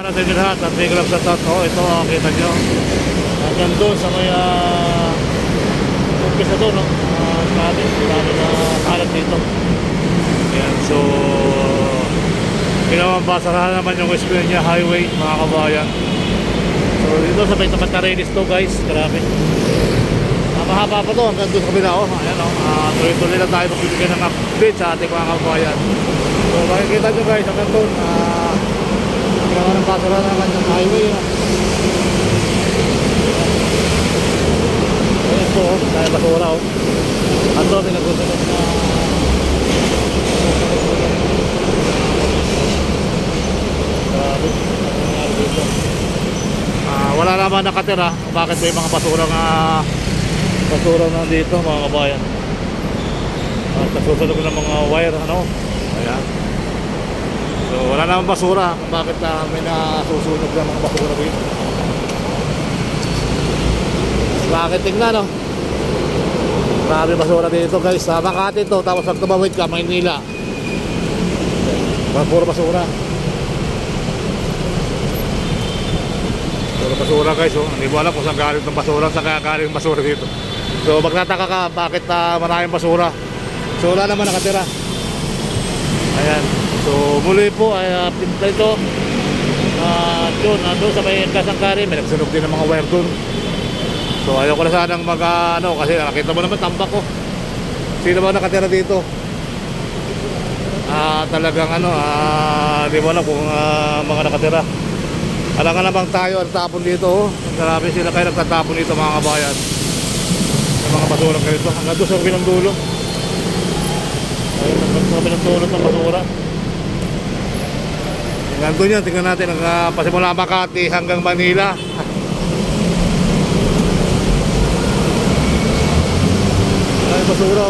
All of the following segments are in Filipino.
Natin din lahat at big love sa tato. Ito kita nyo hanggang doon sa may umpisa doon, no? Dami na kalat dito. Yan, so pinamabasarahan naman yung Escuela Highway, mga kabayan. So dito sa may tapat na Reyes to, guys. Grabe, mahaba pa to hanggang doon sa kabila. Ayan, tuloy-tuloy lang tayo magbibigyan ng update sa ating mga kabayan. So makikita nyo guys hanggang doon ginawa ng basurahan naman yung highway. Ayan po, dahil basura at ito pinagusunod na grabe dito. Wala naman nakatira. Bakit may mga basura na dito, mga kabayan. At nasusunog ng mga wire, ayan. So wala naman basura. Bakit may nasusunog ng mga basura dito? Bakit tingnan, no? Grabe basura dito, guys. Sa Makati to, tapos pag tumawid ka, Maynila, puro basura. Puro basura, guys. Hindi mo alam kung saan galing ng basura, saan kaya galing ng basura dito. So magtataka ka bakit maraming basura. So wala naman nakatira. Ayan. So muli po ay pinta ito. Doon sa may Kasangkari, may nagsunog din ng mga wire doon. So ayaw ko na sanang kasi nakita mo naman tambak ko. Sino ba nakatira dito? Talagang di mo alam kung mga nakatira. Alam nga namang tayo ang tapon dito. Grabe sila kayo nagtatapon dito, mga kabayan. Yung mga basura ganito hanggang doon sa kabilang dulo. Ayun, hanggang sa kabilang dulo ng basura. Hanggang doon yan, tingnan natin pasimula Makati hanggang Manila. Ay, basura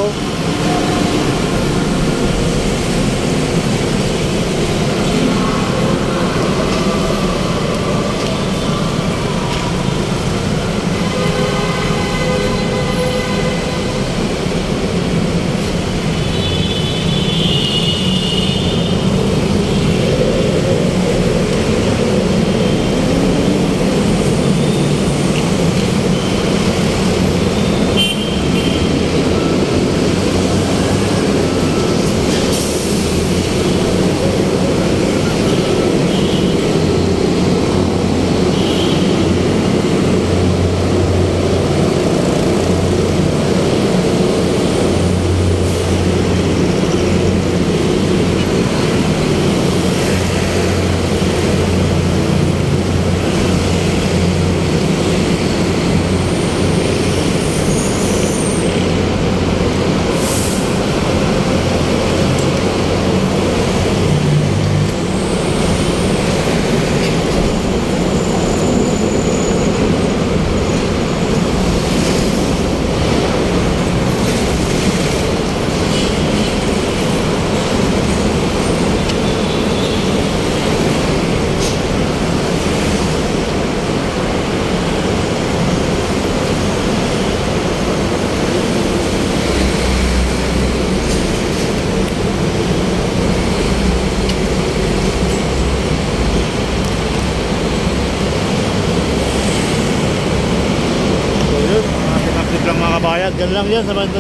Yan lang yan sa mga